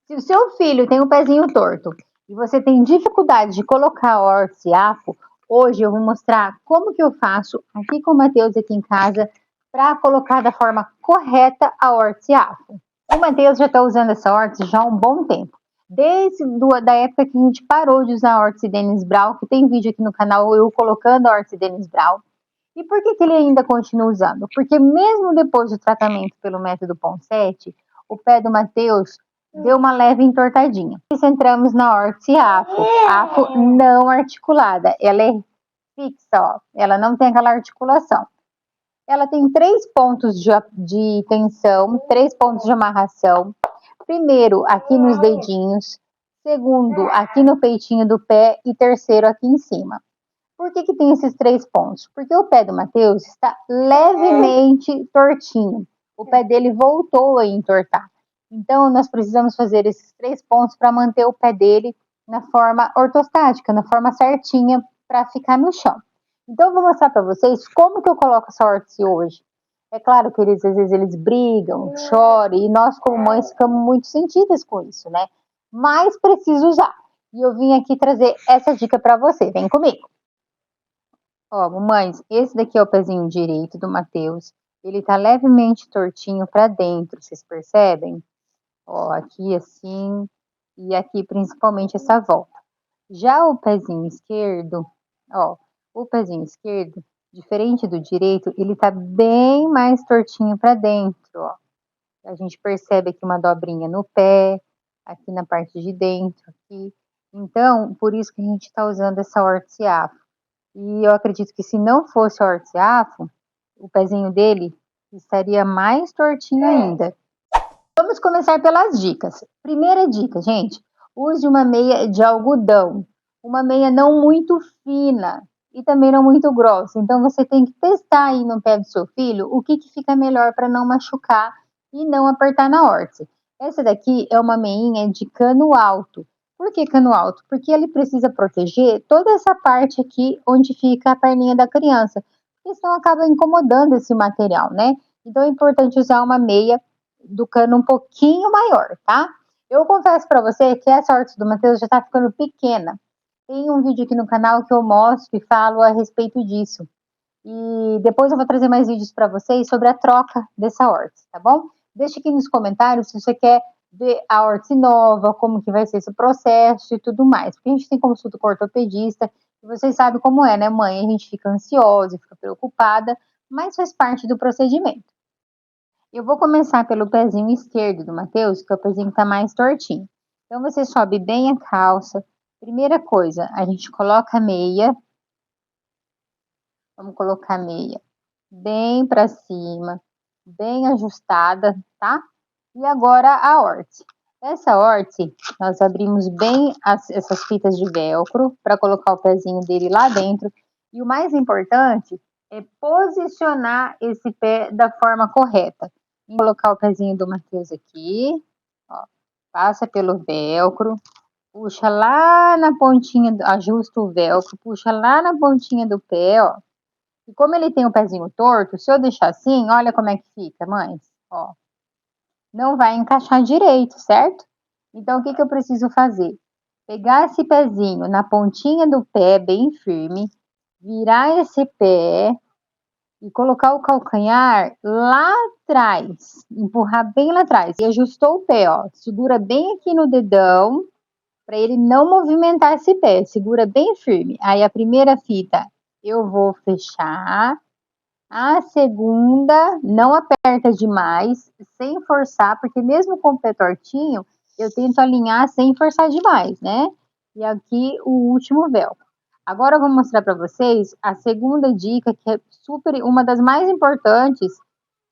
Se o seu filho tem um pezinho torto e você tem dificuldade de colocar órtese e afo, hoje eu vou mostrar como que eu faço aqui com o Matheus aqui em casa para colocar da forma correta a órtese e afo. O Matheus já está usando essa órtese já há um bom tempo. Desde da época que a gente parou de usar a órtese Dennis Brown, que tem vídeo aqui no canal eu colocando a órtese Dennis Brown. E por que ele ainda continua usando? Porque mesmo depois do tratamento pelo método Ponseti, o pé do Matheus deu uma leve entortadinha. E centramos na órtese afo não articulada. Ela é fixa, ó. Ela não tem aquela articulação. Ela tem 3 pontos de tensão, 3 pontos de amarração. Primeiro, aqui nos dedinhos. Segundo, aqui no peitinho do pé. E terceiro, aqui em cima. Por que tem esses 3 pontos? Porque o pé do Matheus está levemente tortinho. O pé dele voltou a entortar. Então, nós precisamos fazer esses 3 pontos para manter o pé dele na forma ortostática, na forma certinha, para ficar no chão. Então, eu vou mostrar para vocês como que eu coloco essa órtese hoje. É claro que às vezes eles brigam, choram, e nós como mães ficamos muito sentidas com isso, né? Mas preciso usar. E eu vim aqui trazer essa dica para você. Vem comigo. Ó, mamães, esse daqui é o pezinho direito do Matheus. Ele tá levemente tortinho para dentro, vocês percebem? Ó, aqui assim, e aqui principalmente essa volta. Já o pezinho esquerdo, ó, o pezinho esquerdo, diferente do direito, ele tá bem mais tortinho para dentro, ó. A gente percebe aqui uma dobrinha no pé, aqui na parte de dentro, aqui. Então, por isso que a gente tá usando essa órtese afo. E eu acredito que se não fosse o órtese afo, o pezinho dele estaria mais tortinho ainda. Vamos começar pelas dicas. Primeira dica, gente, use uma meia de algodão. Uma meia não muito fina e também não muito grossa. Então você tem que testar aí no pé do seu filho o que fica melhor para não machucar e não apertar na órtese. Essa daqui é uma meinha de cano alto. Por que cano alto? Porque ele precisa proteger toda essa parte aqui onde fica a perninha da criança. Porque senão acaba incomodando esse material, né? Então é importante usar uma meia do cano um pouquinho maior, tá? Eu confesso para você que essa órtese do Matheus já tá ficando pequena. Tem um vídeo aqui no canal que eu mostro e falo a respeito disso. E depois eu vou trazer mais vídeos para vocês sobre a troca dessa órtese, tá bom? Deixa aqui nos comentários se você quer ver a órtese nova, como que vai ser esse processo e tudo mais. Porque a gente tem consulta com o ortopedista, e vocês sabem como é, né, mãe? A gente fica ansiosa, fica preocupada, mas faz parte do procedimento. Eu vou começar pelo pezinho esquerdo do Matheus, que é o pezinho que tá mais tortinho. Então, você sobe bem a calça. Primeira coisa, a gente coloca a meia. Vamos colocar a meia bem para cima, bem ajustada, tá? E agora a órtese. Essa órtese, nós abrimos bem essas fitas de velcro para colocar o pezinho dele lá dentro. E o mais importante é posicionar esse pé da forma correta. Vou colocar o pezinho do Matheus aqui, ó, passa pelo velcro, puxa lá na pontinha, ajusta o velcro, puxa lá na pontinha do pé, ó. E como ele tem o pezinho torto, se eu deixar assim, olha como é que fica, mães, ó. Não vai encaixar direito, certo? Então, o que eu preciso fazer? Pegar esse pezinho na pontinha do pé, bem firme, virar esse pé e colocar o calcanhar lá atrás, empurrar bem lá atrás. E ajustou o pé, ó, segura bem aqui no dedão, para ele não movimentar esse pé, segura bem firme. Aí a primeira fita eu vou fechar, a segunda não aperta demais, sem forçar, porque mesmo com o pé tortinho, eu tento alinhar sem forçar demais, né? E aqui o último velcro. Agora eu vou mostrar para vocês a segunda dica, que é super, uma das mais importantes,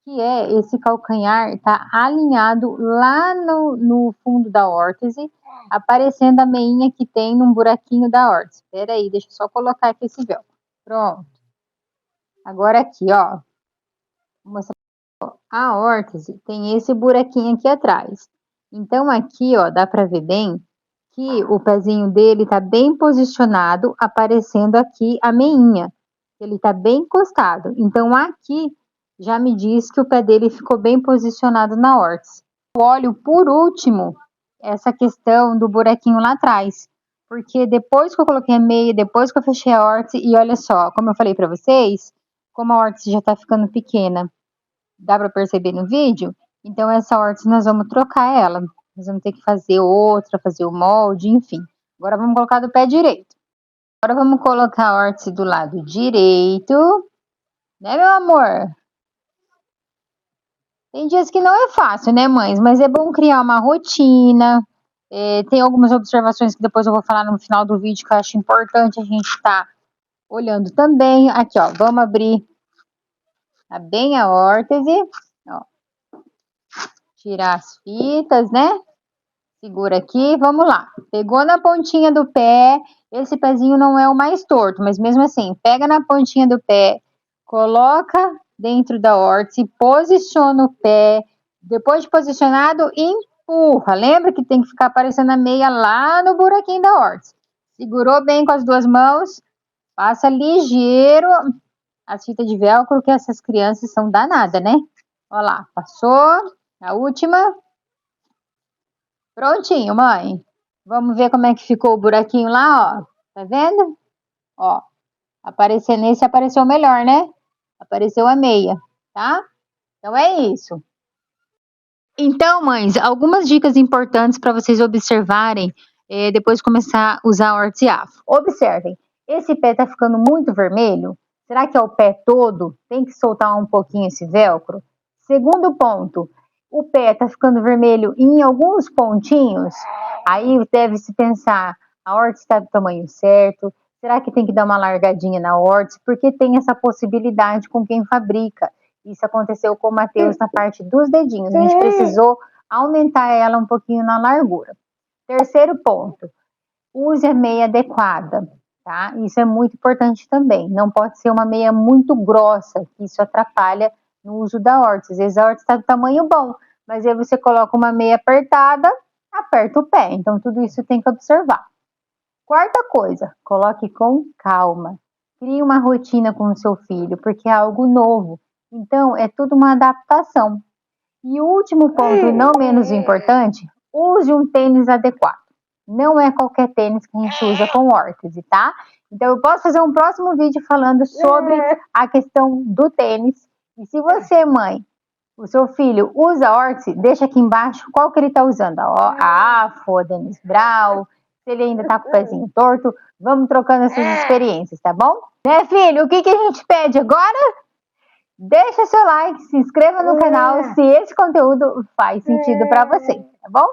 que é esse calcanhar tá alinhado lá no fundo da órtese, aparecendo a meinha que tem num buraquinho da órtese. Espera aí, deixa eu só colocar aqui esse velcro. Pronto. Agora aqui, ó. Vou mostrar. A órtese tem esse buraquinho aqui atrás. Então aqui, ó, dá para ver bem que o pezinho dele tá bem posicionado, aparecendo aqui a meinha. Ele tá bem encostado. Então aqui já me diz que o pé dele ficou bem posicionado na órtese. Eu olho por último essa questão do buraquinho lá atrás. Porque depois que eu coloquei a meia, depois que eu fechei a órtese, e olha só, como eu falei pra vocês, como a órtese já tá ficando pequena, dá pra perceber no vídeo, então essa órtese nós vamos trocar ela. Nós vamos ter que fazer outra, fazer o molde, enfim. Agora vamos colocar do pé direito. Agora vamos colocar a órtese do lado direito, né, meu amor? Tem dias que não é fácil, né, mães? Mas é bom criar uma rotina. Tem algumas observações que depois eu vou falar no final do vídeo que eu acho importante a gente estar olhando também. Aqui, ó, vamos abrir bem a órtese, ó. Tirar as fitas, né? Segura aqui, vamos lá. Pegou na pontinha do pé, esse pezinho não é o mais torto, mas mesmo assim, pega na pontinha do pé, coloca dentro da órtese, posiciona o pé, depois de posicionado, empurra. Lembra que tem que ficar aparecendo a meia lá no buraquinho da órtese. Segurou bem com as duas mãos, passa ligeiro as fitas de velcro, que essas crianças são danadas, né? Olha lá, passou, a última. Prontinho, mãe. Vamos ver como é que ficou o buraquinho lá, ó. Tá vendo? Ó, aparecendo esse apareceu melhor, né? Apareceu a meia, tá? Então é isso. Então, mães, algumas dicas importantes para vocês observarem depois de começar a usar a órtese afro. Observem, esse pé tá ficando muito vermelho? Será que é o pé todo? Tem que soltar um pouquinho esse velcro? Segundo ponto, o pé tá ficando vermelho em alguns pontinhos? Aí deve-se pensar, a órtese está do tamanho certo? Será que tem que dar uma largadinha na órtese? Porque tem essa possibilidade com quem fabrica. Isso aconteceu com o Matheus na parte dos dedinhos. A gente precisou aumentar ela um pouquinho na largura. Terceiro ponto, use a meia adequada, tá? Isso é muito importante também. Não pode ser uma meia muito grossa, que isso atrapalha no uso da órtese. Às vezes a órtese está do tamanho bom, mas aí você coloca uma meia apertada, aperta o pé. Então tudo isso tem que observar. Quarta coisa, coloque com calma. Crie uma rotina com o seu filho, porque é algo novo. Então, é tudo uma adaptação. E o último ponto, e não menos importante, use um tênis adequado. Não é qualquer tênis que a gente usa com órtese, tá? Então, eu posso fazer um próximo vídeo falando sobre a questão do tênis. E se você, mãe, o seu filho usa órtese, deixa aqui embaixo qual que ele tá usando. A AFO, a Dennis Brown, se ele ainda tá com o pezinho torto. Vamos trocando essas experiências, tá bom? Né, filho? O que a gente pede agora? Deixa seu like, se inscreva no canal se esse conteúdo faz sentido para você, tá bom?